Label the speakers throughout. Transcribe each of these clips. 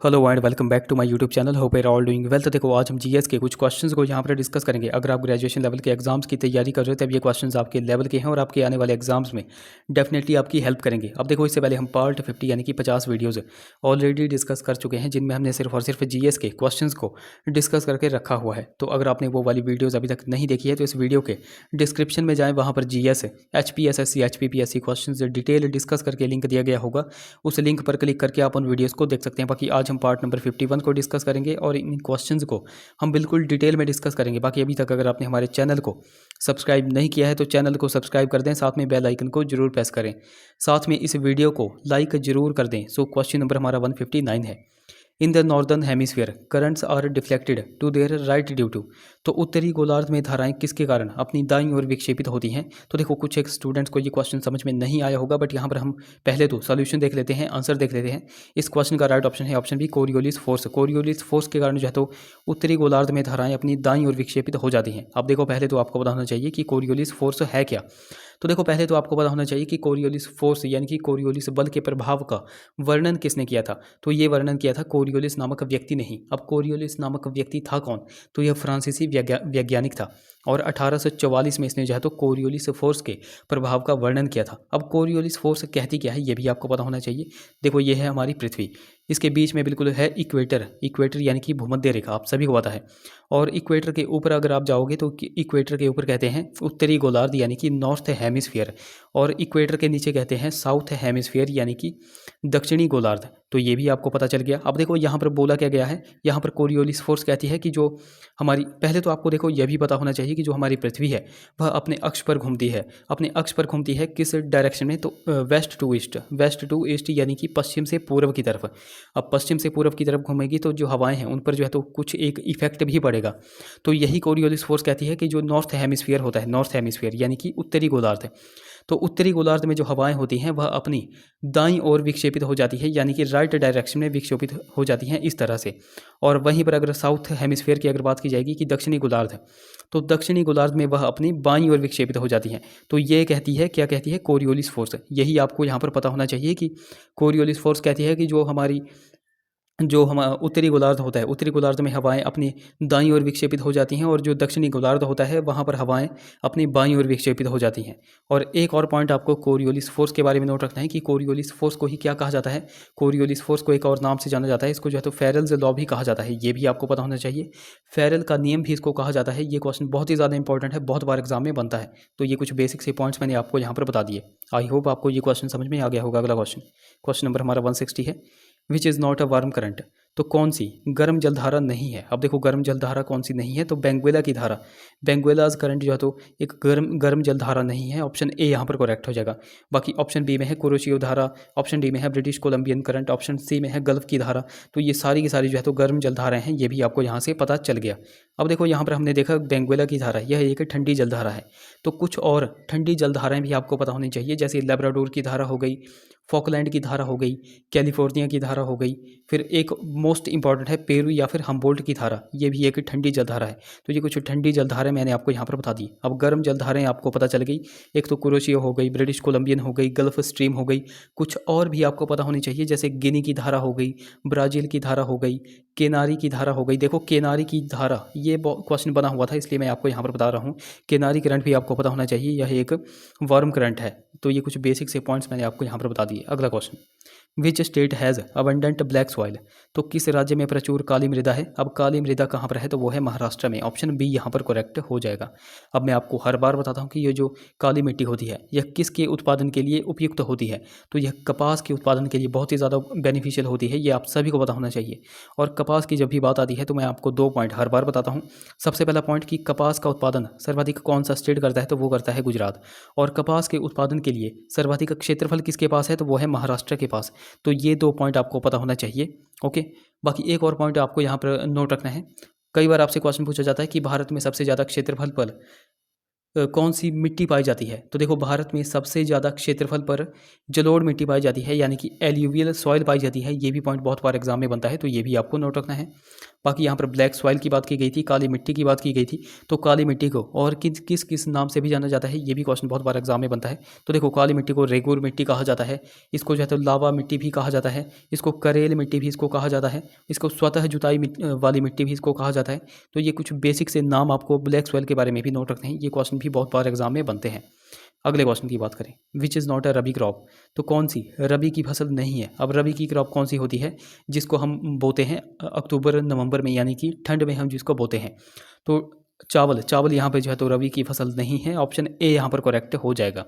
Speaker 1: Hello and welcome back to my YouTube channel. Hope you are all doing well. तो देखो आज हम GS के कुछ क्वेश्चंस को यहाँ पर डिस्कस करेंगे। अगर आप ग्रेजुएशन लेवल के एग्जाम्स की तैयारी कर रहे हो तब ये क्वेश्चंस आपके लेवल के हैं और आपके आने वाले एग्जाम्स में डेफिनेटली आपकी हेल्प करेंगे। अब देखो इससे पहले हम पार्ट 50 यानी कि 50 वीडियोज़ ऑलरेडी डिस्कस कर चुके हैं जिनमें हमने सिर्फ और सिर्फ जीएस के क्वेश्चन को डिस्कस करके रखा हुआ है। तो अगर आपने वो वाली वीडियोज़ अभी तक नहीं देखी है तो इस वीडियो के डिस्क्रिप्शन में जाएँ, वहाँ पर GS HPSSC HPPSC question detail discuss करके लिंक दिया गया होगा। उस लिंक पर क्लिक करके आप उन वीडियोज़ को देख सकते हैं। बाकी आज हम पार्ट नंबर 51 को डिस्कस करेंगे और इन क्वेश्चंस को हम बिल्कुल डिटेल में डिस्कस करेंगे। बाकी अभी तक अगर आपने हमारे चैनल को सब्सक्राइब नहीं किया है तो चैनल को सब्सक्राइब कर दें, साथ में बेल आइकन को जरूर प्रेस करें, साथ में इस वीडियो को लाइक जरूर कर दें। सो क्वेश्चन नंबर हमारा 159 है। In the northern hemisphere currents are deflected to their right due to. तो उत्तरी गोलार्ध में धाराएं किसके कारण अपनी दाईं ओर विक्षेपित होती हैं। तो देखो कुछ एक स्टूडेंट्स को ये क्वेश्चन समझ में नहीं आया होगा, बट यहाँ पर हम पहले तो सॉल्यूशन देख लेते हैं, आंसर देख लेते हैं। इस क्वेश्चन का राइट ऑप्शन है option B, Coriolis force. Coriolis force के कारण जो है तो उत्तरी गोलार्ध में धाराएं अपनी दाईं ओर विक्षेपित हो जाती हैं। अब देखो पहले तो आपको पता होना चाहिए कि कोरियोलिस फोर्स है क्या। तो देखो पहले तो आपको पता होना चाहिए कि कोरियोलिस फोर्स यानी कि कोरियोलिस बल के प्रभाव का वर्णन किसने किया था। तो ये वर्णन किया था कोरियोलिस नामक व्यक्ति नहीं। अब कोरियोलिस नामक व्यक्ति था कौन? तो यह फ्रांसीसी वैज्ञानिक था और 1844 में इसने जो है तो कोरियोलिस फोर्स के प्रभाव का वर्णन किया था। अब कोरियोलिस फोर्स कहती क्या है ये भी आपको पता होना चाहिए। देखो ये है हमारी पृथ्वी, इसके बीच में बिल्कुल है इक्वेटर। इक्वेटर यानी कि भूमध्य रेखा, आप सभी को पता है। और इक्वेटर के ऊपर अगर आप जाओगे तो इक्वेटर के ऊपर कहते हैं उत्तरी गोलार्ध यानी कि नॉर्थ हेमिस्फीयर, और इक्वेटर के नीचे कहते हैं साउथ हेमिस्फीयर यानी कि दक्षिणी गोलार्ध। तो ये भी आपको पता चल गया। अब देखो यहाँ पर बोला क्या गया है, यहाँ पर कोरियोलिस फोर्स कहती है कि जो हमारी, पहले तो आपको देखो यह भी पता होना चाहिए कि जो हमारी पृथ्वी है वह अपने अक्ष पर घूमती है। अपने अक्ष पर घूमती है किस डायरेक्शन में? तो west to east, west to east यानी कि पश्चिम से पूर्व की तरफ। अब पश्चिम से पूर्व की तरफ घूमेगी तो जो हवाएं हैं उन पर जो है तो कुछ एक इफेक्ट भी पड़ेगा। तो यही कोरियोलिस फोर्स कहती है कि जो नॉर्थ हेमिस्फीयर होता है, नॉर्थ हेमिस्फीयर यानी कि उत्तरी गोलार्ध, तो उत्तरी गोलार्ध में जो हवाएं होती हैं वह अपनी दाईं ओर विक्षेपित हो जाती है यानी कि राइट डायरेक्शन में विक्षेपित हो जाती हैं इस तरह से। और वहीं पर अगर साउथ हेमिस्फीयर की अगर बात की जाएगी कि दक्षिणी गोलार्ध, तो दक्षिणी गोलार्ध में वह अपनी बाईं ओर विक्षेपित हो जाती हैं। तो ये कहती है, क्या कहती है? Coriolis force. यही आपको यहाँ पर पता होना चाहिए कि कोरियोलिस फोर्स कहती है कि जो हमारा उत्तरी गोलार्ध होता है, उत्तरी गोलार्ध में हवाएं अपनी दाईं ओर विक्षेपित हो जाती हैं और जो दक्षिणी गोलार्ध होता है वहाँ पर हवाएं अपनी बाईं ओर विक्षेपित हो जाती हैं। और एक और पॉइंट आपको कोरियोलिस फोर्स के बारे में नोट रखना है कि कोरियोलिस फोर्स को ही क्या कहा जाता है? कोरियोलिस फोर्स को एक और नाम से जाना जाता है, इसको जो है तो फेरेल्स लॉ भी कहा जाता है। ये भी आपको पता होना चाहिए। फेरेल का नियम भी इसको कहा जाता है। ये क्वेश्चन बहुत ही ज़्यादा इंपॉर्टेंट है, बहुत बार एग्जाम में बनता है। तो ये कुछ बेसिक से पॉइंट्स मैंने आपको यहाँ पर बता दिए। आई होप आपको ये क्वेश्चन समझ में आ गया होगा। अगला क्वेश्चन, क्वेश्चन नंबर हमारा 160 है। Which is not a warm current. तो कौन सी गर्म जलधारा नहीं है? अब देखो गर्म जलधारा कौन सी नहीं है, तो बेंगुएला की धारा, बेंगुएलाज करंट जो है तो एक गर्म जलधारा नहीं है। ऑप्शन ए यहाँ पर करेक्ट हो जाएगा। बाकी ऑप्शन बी में है कुरोशियो धारा, ऑप्शन डी में है British Columbian current, option C में है गल्फ की धारा। तो ये सारी की सारी जो है तो गर्म जलधाराएं हैं, ये भी आपको यहाँ से पता चल गया। अब देखो यहाँ पर हमने देखा बेंगुएला की धारा, यह एक ठंडी जलधारा है। तो कुछ और ठंडी जलधाराएं भी आपको पता होनी चाहिए, जैसे लेब्राडोर की धारा हो गई, फॉकलैंड की धारा हो गई, कैलिफोर्निया की धारा हो गई, फिर एक मोस्ट इंपॉर्टेंट है पेरू या फिर हम्बोल्ट की धारा, ये भी एक ठंडी जलधारा है। तो ये कुछ ठंडी जलधाराएं मैंने आपको यहाँ पर बता दी। अब गर्म जलधाराएं आपको पता चल गई, एक तो कुरोशियो हो गई, ब्रिटिश कोलंबियन हो गई, गल्फ स्ट्रीम हो गई। कुछ और भी आपको पता होनी चाहिए, जैसे गिनी की धारा हो गई, ब्राज़ील की धारा हो गई, केनारी की धारा हो गई। देखो केनारी की धारा, ये क्वेश्चन बना हुआ था इसलिए मैं आपको यहाँ पर बता रहा हूँ। केनारी करंट भी आपको पता होना चाहिए, यह एक वार्म करंट है। तो ये कुछ बेसिक से पॉइंट्स मैंने आपको यहाँ पर बता दिए। अगला question, which state has abundant black soil. तो किस राज्य में प्रचुर काली मृदा है? अब काली मृदा कहाँ पर है? तो वो है महाराष्ट्र में। ऑप्शन बी यहाँ पर करेक्ट हो जाएगा। अब मैं आपको हर बार बताता हूँ कि ये जो काली मिट्टी होती है यह किसके उत्पादन के लिए उपयुक्त होती है? तो यह कपास के उत्पादन के लिए बहुत ही ज़्यादा बेनिफिशियल होती है, ये आप सभी को पता होना चाहिए। और कपास की जब भी बात आती है तो मैं आपको 2 पॉइंट हर बार बताता हूँ। सबसे पहला पॉइंट कि कपास का उत्पादन सर्वाधिक कौन सा स्टेट करता है? तो वो करता है गुजरात। और कपास के उत्पादन के लिए सर्वाधिक क्षेत्रफल किसके पास है? तो वो है महाराष्ट्र के पास। तो ये 2 पॉइंट आपको पता होना चाहिए। ओके, बाकी एक और पॉइंट आपको यहाँ पर नोट रखना है। कई बार आपसे क्वेश्चन पूछा जाता है कि भारत में सबसे ज़्यादा क्षेत्रफल पर कौन सी मिट्टी पाई जाती है? तो देखो भारत में सबसे ज़्यादा क्षेत्रफल पर जलोढ़ मिट्टी पाई जाती है, यानी कि एल्यूवियल सॉइल पाई जाती है। ये भी पॉइंट बहुत बार एग्जाम में बनता है, तो ये भी आपको नोट रखना है। बाकी यहाँ पर ब्लैक सॉइल की बात की गई थी, काली मिट्टी की बात की गई थी। तो काली मिट्टी को और किस किस नाम से भी जाना जाता है, ये भी क्वेश्चन बहुत बार एग्जाम में बनता है। तो देखो काली मिट्टी को रेगुर मिट्टी कहा जाता है, इसको जो है तो लावा मिट्टी भी कहा जाता है, इसको करेल मिट्टी भी इसको कहा जाता है, इसको स्वतः जुताई वाली मिट्टी भी इसको कहा जाता है। तो ये कुछ बेसिक से नाम आपको ब्लैक सॉइल के बारे में भी नोट रखने हैं। ये क्वेश्चन भी बहुत बार एग्जाम में बनते हैं। अगले क्वेश्चन की बात करें, which is not a rabi crop. तो कौन सी रबी की फसल नहीं है? अब रबी की क्रॉप कौन सी होती है जिसको हम बोते हैं अक्टूबर नवंबर में, यानी कि ठंड में हम जिसको बोते हैं? तो चावल, चावल यहाँ पे जो है तो रबी की फसल नहीं है। ऑप्शन ए यहाँ पर करेक्ट हो जाएगा।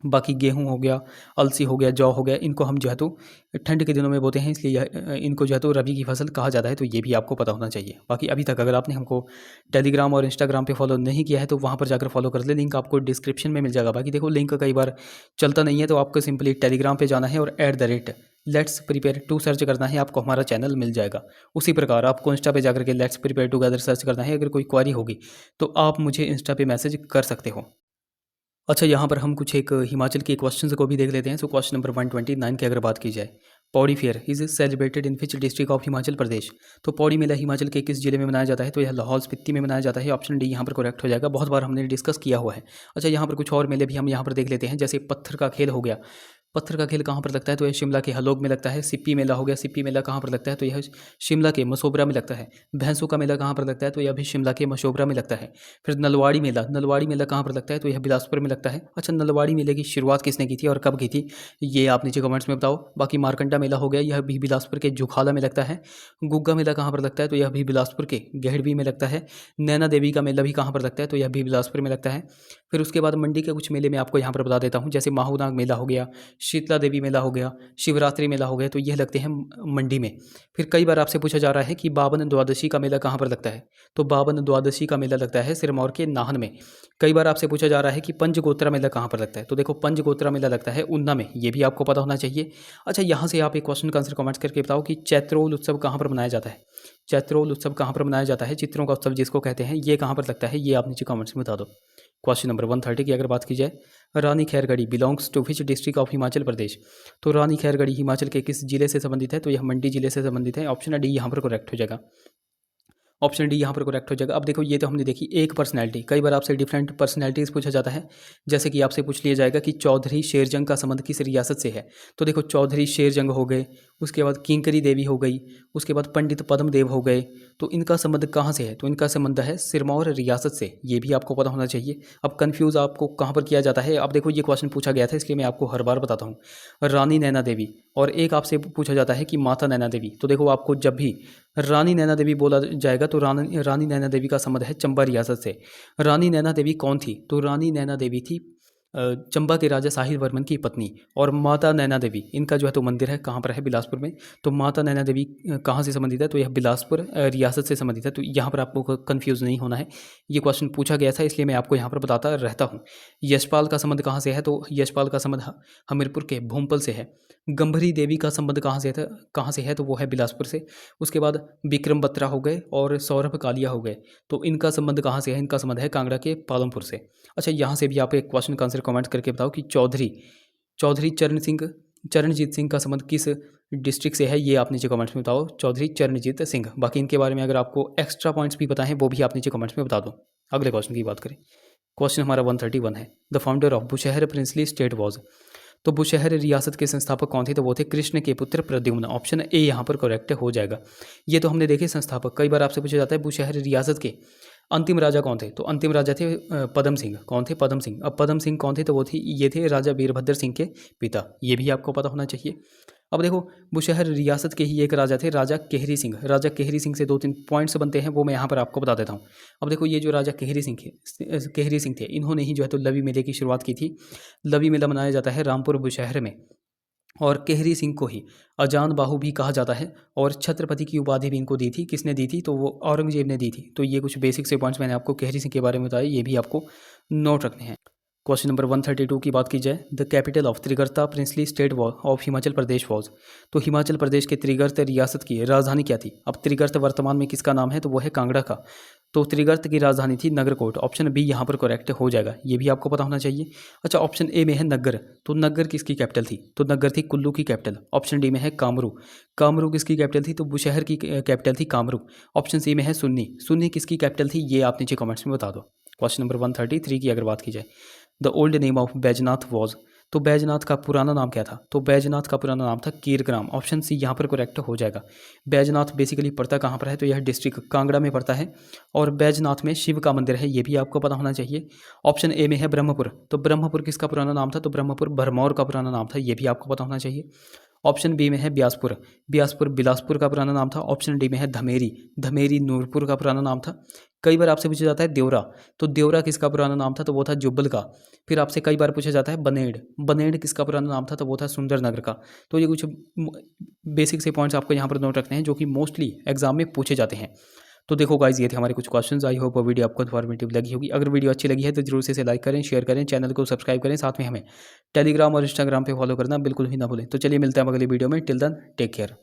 Speaker 1: बाकी गेहूं हो गया, अलसी हो गया, जौ हो गया, इनको हम जो है तो ठंड के दिनों में बोते हैं, इसलिए इनको जो है तो रबी की फसल कहा जाता है। तो ये भी आपको पता होना चाहिए। बाकी अभी तक अगर आपने हमको टेलीग्राम और इंस्टाग्राम पे फॉलो नहीं किया है तो वहाँ पर जाकर फॉलो कर ले, लिंक आपको डिस्क्रिप्शन में मिल जाएगा। बाकी देखो लिंक कई बार चलता नहीं है, तो आपको सिंपली टेलीग्राम पर जाना है और लेट्स प्रिपेयर टू सर्च करना है, आपको हमारा चैनल मिल जाएगा। उसी प्रकार आपको इंस्टा पे जाकर के लेट्स प्रिपेयर टुगेदर सर्च करना है। अगर कोई क्वारी होगी तो आप मुझे इंस्टा पे मैसेज कर सकते हो। अच्छा, यहाँ पर हम कुछ एक हिमाचल के क्वेश्चंस को भी देख लेते हैं। सो क्वेश्चन नंबर 129 की अगर बात की जाए, Pauri fair is celebrated in which district of Himachal Pradesh. तो पौड़ी मेला हिमाचल के किस जिले में मनाया जाता है? तो यह लाहौल स्पीति में मनाया जाता है। ऑप्शन डी यहाँ पर करेक्ट हो जाएगा। बहुत बार हमने डिस्कस किया हुआ है। अच्छा, यहाँ पर कुछ और मेले भी हम यहाँ पर देख लेते हैं, जैसे पत्थर का खेल हो गया। पत्थर का खेल कहाँ पर लगता है? तो यह शिमला के हलोग में लगता है। सिप्पी मेला हो गया, सिप्पी मेला कहाँ पर लगता है? तो यह शिमला के मशोबरा में लगता है। भैंसों का मेला कहाँ पर लगता है? तो यह भी शिमला के मशोबरा में लगता है। फिर नलवाड़ी मेला, नलवाड़ी मेला कहाँ पर लगता है? तो यह बिलासपुर में लगता है। अच्छा, नलवाड़ी मेले की शुरुआत किसने की थी और कब की थी, ये आप नीचे कमेंट्स में बताओ। बाकी मारकंडा मेला हो गया, यह भी बिलासपुर के जुखाला में लगता है। गुग्गा मेला कहाँ पर लगता है? तो यह भी बिलासपुर के गेहड़वी में लगता है। नैना देवी का मेला भी कहाँ पर लगता है? तो यह भी बिलासपुर में लगता है। फिर उसके बाद मंडी के कुछ मेले में आपको यहाँ पर बता देता हूँ, जैसे माहूनाग मेला हो गया, शीतला देवी मेला हो गया, शिवरात्रि मेला हो गया, तो यह लगते हैं मंडी में। फिर कई बार आपसे पूछा जा रहा है कि बावन द्वादशी का मेला कहाँ पर लगता है? तो बावन द्वादशी का मेला लगता है सिरमौर के नाहन में। कई बार आपसे पूछा जा रहा है कि पंचगोत्रा मेला कहाँ पर लगता है? तो देखो पंचगोत्रा मेला लगता है ऊना में, ये भी आपको पता होना चाहिए। अच्छा, यहाँ से आप एक क्वेश्चन का आंसर कमेंट्स करके बताओ कि चैत्रोल उत्सव कहाँ पर मनाया जाता है? चैत्रोल उत्सव कहाँ पर मनाया जाता है? चित्रों का उत्सव जिसको कहते हैं, ये कहाँ पर लगता है? ये आप नीचे कमेंट्स में बता दो। क्वेश्चन नंबर 130 की अगर बात की जाए, Rani Khairgarhi belongs to which district of Himachal Pradesh. तो रानी खैरगढ़ी हिमाचल के किस जिले से संबंधित है? तो यह मंडी जिले से संबंधित है। ऑप्शन डी यहाँ पर करेक्ट हो जाएगा। ऑप्शन डी यहाँ पर करेक्ट हो जाएगा। अब देखो ये तो हमने देखी एक पर्सनैलिटी, कई बार आपसे डिफरेंट पर्सनैलिटीज़ पूछा जाता है। जैसे कि आपसे पूछ लिया जाएगा कि चौधरी शेरजंग का संबंध किस रियासत से है? तो देखो चौधरी शेरजंग हो गए, उसके बाद किंकरी देवी हो गई, उसके बाद पंडित पद्मदेव हो गए, तो इनका संबंध कहाँ से है? तो इनका संबंध है सिरमौर रियासत से। ये भी आपको पता होना चाहिए। अब कन्फ्यूज़ आपको कहाँ पर किया जाता है? अब देखो ये क्वेश्चन पूछा गया था, इसलिए मैं आपको हर बार बताता हूँ। रानी नैना देवी और एक आपसे पूछा जाता है कि माता नैना देवी। तो देखो आपको जब भी रानी नैना देवी बोला जाएगा तो रानी नैना देवी का संबंध है चंबा रियासत से। रानी नैना देवी कौन थी? तो रानी नैना देवी थी चंबा के राजा साहिल वर्मन की पत्नी। और माता नैना देवी, इनका जो है तो मंदिर है कहाँ पर है? बिलासपुर में। तो माता नैना देवी कहाँ से संबंधित है? तो यह बिलासपुर रियासत से संबंधित है। तो यहाँ पर आपको कंफ्यूज नहीं होना है, ये क्वेश्चन पूछा गया था इसलिए मैं आपको यहाँ पर बताता रहता हूँ। यशपाल का संबंध कहाँ से है? तो यशपाल का संबंध हमीरपुर के भूमपल से है। गंभरी देवी का संबंध कहाँ से है? तो वो है बिलासपुर से। उसके बाद विक्रम बत्रा हो गए और सौरभ कालिया हो गए, तो इनका संबंध कहाँ से है? इनका संबंध है कांगड़ा के पालमपुर से। अच्छा, यहाँ से भी आप एक क्वेश्चन का आंसर कमेंट करके बताओ कि चौधरी चरणजीत सिंह का संबंध किस डिस्ट्रिक्ट से है? ये आप नीचे कमेंट्स में बताओ, चौधरी चरणजीत सिंह। बाकी इनके बारे में अगर आपको एक्स्ट्रा पॉइंट्स भी पता है वो भी आप नीचे कमेंट्स में बता दो। अगले क्वेश्चन की बात करें, क्वेश्चन हमारा 131 है, the founder of Bushahr princely state was. तो बुशहर रियासत के संस्थापक कौन थे? तो वो थे कृष्ण के पुत्र प्रद्युम्न। ऑप्शन ए यहाँ पर करेक्ट हो जाएगा। ये तो हमने देखे संस्थापक, कई बार आपसे पूछा जाता है बुशहर रियासत के अंतिम राजा कौन थे? तो अंतिम राजा थे पदम सिंह। कौन थे? पदम सिंह। अब पदम सिंह कौन थे? तो ये थे राजा वीरभद्र सिंह के पिता। ये भी आपको पता होना चाहिए। अब देखो बुशहर रियासत के ही एक राजा थे, राजा केहरी सिंह। राजा केहरी सिंह से 2-3 पॉइंट्स बनते हैं, वो मैं यहाँ पर आपको बता देता हूँ। अब देखो ये जो राजा केहरी सिंह थे, इन्होंने ही जो है तो लवी मेले की शुरुआत की थी। लवी मेला मनाया जाता है रामपुर बुशहर में, और केहरी सिंह को ही अजान बाहू भी कहा जाता है। और छत्रपति की उपाधि भी इनको दी थी। किसने दी थी? तो वो औरंगजेब ने दी थी। तो ये कुछ बेसिक से पॉइंट्स मैंने आपको केहरी सिंह के बारे में बताए, ये भी आपको नोट रखने हैं। क्वेश्चन नंबर 132 की बात की जाए, the capital of Trigarta princely state of Himachal Pradesh was. तो हिमाचल प्रदेश के त्रिगर्त रियासत की राजधानी क्या थी? अब त्रिगर्त वर्तमान में किसका नाम है? तो वो है कांगड़ा का। तो त्रिगर्त की राजधानी थी नगरकोट। ऑप्शन बी यहाँ पर करेक्ट हो जाएगा, ये भी आपको पता होना चाहिए। अच्छा, ऑप्शन ए में है नग्गर, तो नग्गर किसकी कैपिटल थी? तो नग्गर थी कुल्लू की कैपिटल। ऑप्शन डी में है कामरू, कामरू किसकी कैपिटल थी? तो बुशहर की कैपिटल थी कामरू। ऑप्शन सी में है सुन्नी, सुन्नी किसकी कैपिटल थी? ये आप नीचे कमेंट्स में बता दो। क्वेश्चन नंबर 133 की अगर बात की जाए, the old name of Baijnath was. तो बैजनाथ का पुराना नाम क्या था? तो बैजनाथ का पुराना नाम था कीरग्राम। ऑप्शन सी यहाँ पर करेक्ट हो जाएगा। बैजनाथ बेसिकली पड़ता कहाँ पर है? तो यह डिस्ट्रिक्ट कांगड़ा में पड़ता है और बैजनाथ में शिव का मंदिर है, ये भी आपको पता होना चाहिए। ऑप्शन ए में है ब्रह्मपुर, तो ब्रह्मपुर किसका पुराना नाम था? तो ब्रह्मपुर भरमौर का पुराना नाम था, ये भी आपको पता होना चाहिए। ऑप्शन बी में है ब्यासपुर, ब्यासपुर बिलासपुर का पुराना नाम था। ऑप्शन डी में है धमेरी, धमेरी नूरपुर का पुराना नाम था। कई बार आपसे पूछा जाता है देवरा, तो देवरा किसका पुराना नाम था? तो वो था जुब्बल का। फिर आपसे कई बार पूछा जाता है बनेड़, बनेड़ किसका पुराना नाम था? तो वो था सुंदरनगर का। तो ये कुछ बेसिक से पॉइंट्स आपको यहाँ पर नोट रखने हैं जो कि मोस्टली एग्जाम में पूछे जाते हैं। तो देखो गाइज, ये थे हमारे कुछ क्वेश्चंस। आई होप वो वीडियो आपको इन्फॉर्मेटिव लगी होगी। अगर वीडियो अच्छी लगी है तो जरूर से इसे लाइक करें, शेयर करें, चैनल को सब्सक्राइब करें, साथ में हमें टेलीग्राम और इंस्टाग्राम पे फॉलो करना बिल्कुल भी ना भूलें। तो चलिए मिलते हैं अगली वीडियो में। Till then take care.